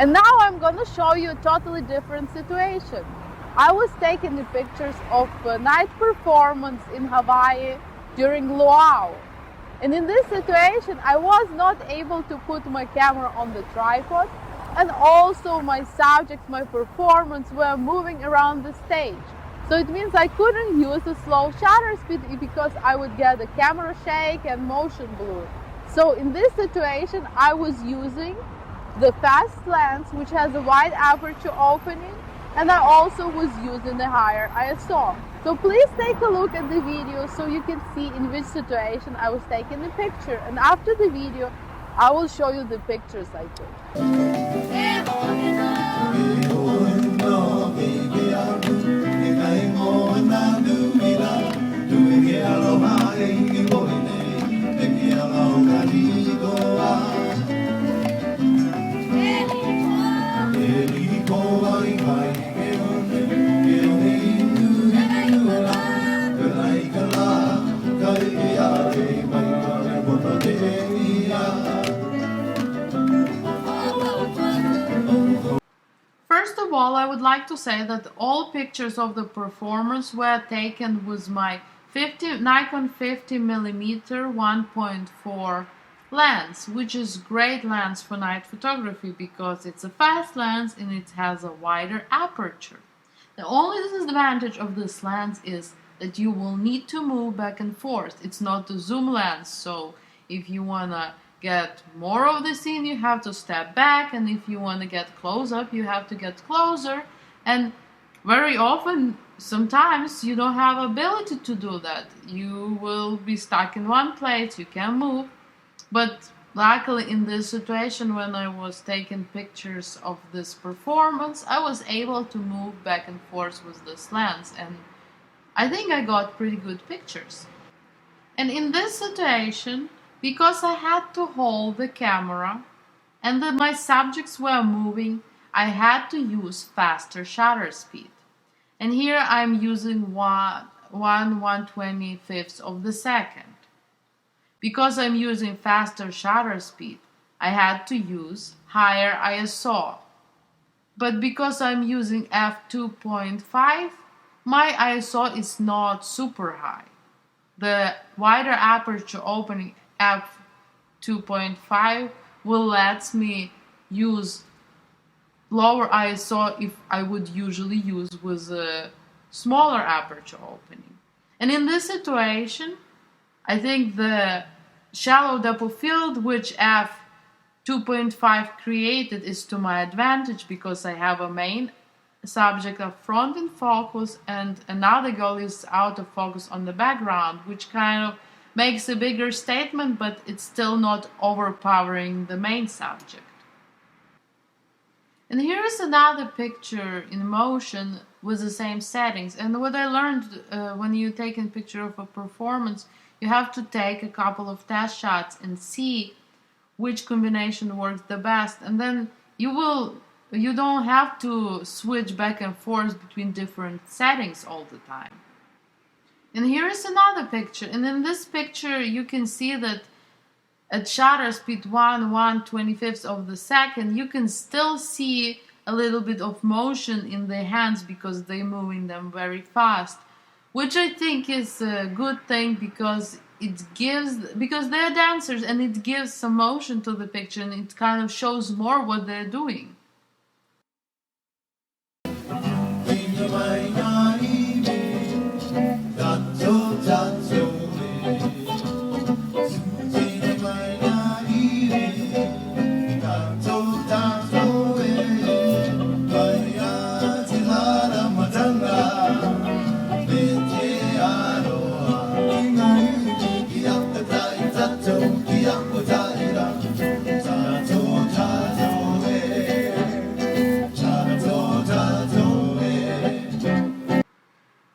And now I'm gonna show you a totally different situation. I was taking the pictures of a night performance in Hawaii during luau. And in this situation, I was not able to put my camera on the tripod, and also my subjects, my performance were moving around the stage. So it means I couldn't use a slow shutter speed because I would get the camera shake and motion blur. So in this situation, I was using the fast lens, which has a wide aperture opening, and I also was using the higher ISO. So please take a look at the video so you can see in which situation I was taking the picture. And after the video, I will show you the pictures I took. First of all, I would like to say that all pictures of the performance were taken with my Nikon 50mm 1.4 lens, which is great lens for night photography because it's a fast lens and it has a wider aperture. The only disadvantage of this lens is that you will need to move back and forth. It's not a zoom lens, so if you wanna get more of the scene, you have to step back, and if you want to get close up, you have to get closer. And very often, sometimes you don't have ability to do that. You will be stuck in one place, you can't move. But luckily in this situation, when I was taking pictures of this performance, I was able to move back and forth with this lens, and I think I got pretty good pictures. And in this situation, because I had to hold the camera and my subjects were moving, I had to use faster shutter speed. And here I'm using 1/125th of the second. Because I'm using faster shutter speed, I had to use higher ISO. But because I'm using f2.5, my ISO is not super high. The wider aperture opening f2.5 will let me use lower ISO if I would usually use with a smaller aperture opening. And in this situation, I think the shallow depth of field which f2.5 created is to my advantage because I have a main subject up front in focus and another girl is out of focus on the background, which kind of makes a bigger statement, but it's still not overpowering the main subject. And here is another picture in motion with the same settings. And what I learned when you take a picture of a performance, you have to take a couple of test shots and see which combination works the best, and then you don't have to switch back and forth between different settings all the time. And here is another picture, and in this picture you can see that at shutter speed 1/125th of the second, you can still see a little bit of motion in the hands because they're moving them very fast, which I think is a good thing because they're dancers and it gives some motion to the picture and it kind of shows more what they're doing.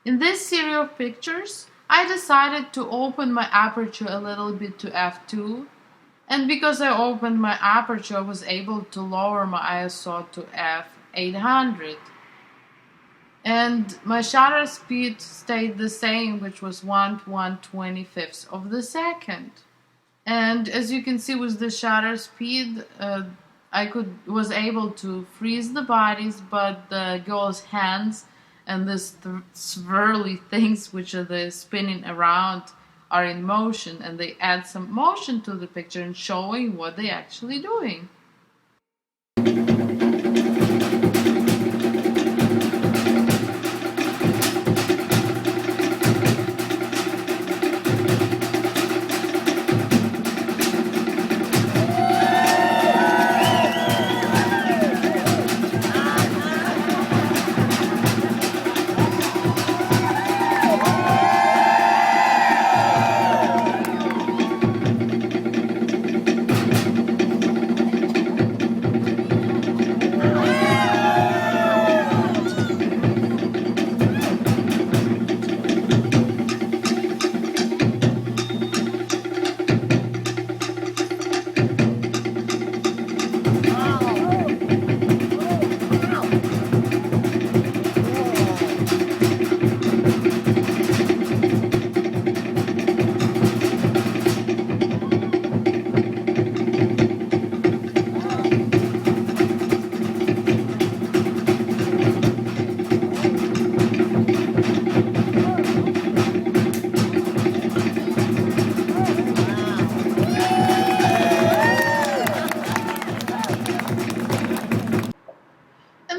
In this series of pictures, I decided to open my aperture a little bit to f2, and because I opened my aperture, I was able to lower my ISO to f800. And my shutter speed stayed the same, which was 1/125th of the second. And as you can see with the shutter speed, was able to freeze the bodies, but the girl's hands and this swirly things which are the spinning around are in motion, and they add some motion to the picture and showing what they're actually doing.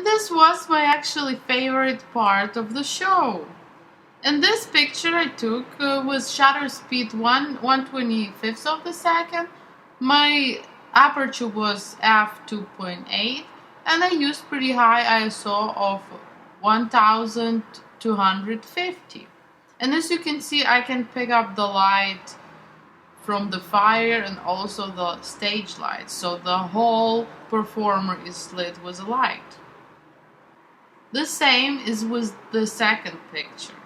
This was my actually favorite part of the show. And this picture I took with shutter speed 1/125th of the second. My aperture was f2.8 and I used pretty high ISO of 1250. And as you can see, I can pick up the light from the fire and also the stage light, so the whole performer is lit with a light. The same is with the second picture.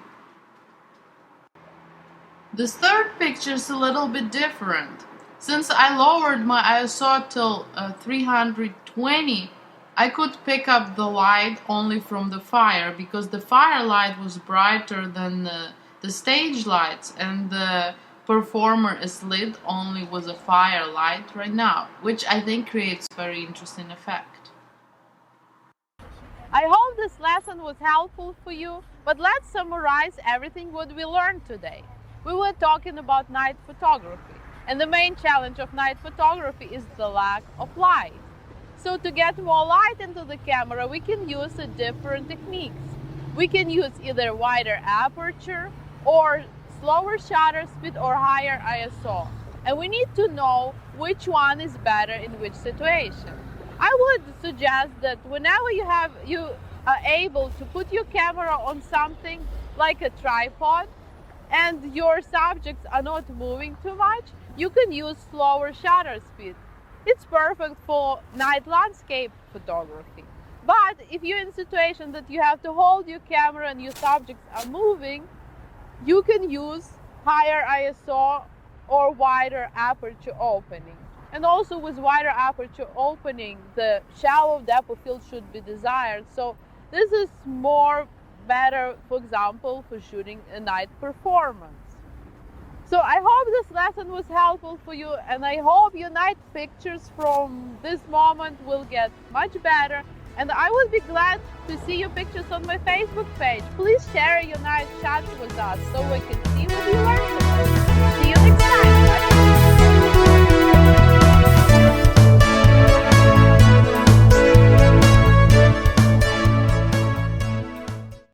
This third picture is a little bit different. Since I lowered my ISO till 320, I could pick up the light only from the fire, because the fire light was brighter than the stage lights, and the performer is lit only with a fire light right now, which I think creates very interesting effect. I hope this lesson was helpful for you, but let's summarize everything what we learned today. We were talking about night photography, and the main challenge of night photography is the lack of light. So to get more light into the camera, we can use different techniques. We can use either wider aperture or slower shutter speed or higher ISO. And we need to know which one is better in which situation. I would suggest that whenever you are able to put your camera on something like a tripod and your subjects are not moving too much, you can use slower shutter speed. It's perfect for night landscape photography. But if you're in a situation that you have to hold your camera and your subjects are moving, you can use higher ISO or wider aperture opening. And also with wider aperture opening, the shallow depth of field should be desired. So this is more better, for example, for shooting a night performance. So I hope this lesson was helpful for you, and I hope your night pictures from this moment will get much better. And I would be glad to see your pictures on my Facebook page. Please share your night shots with us so we can see what you learned.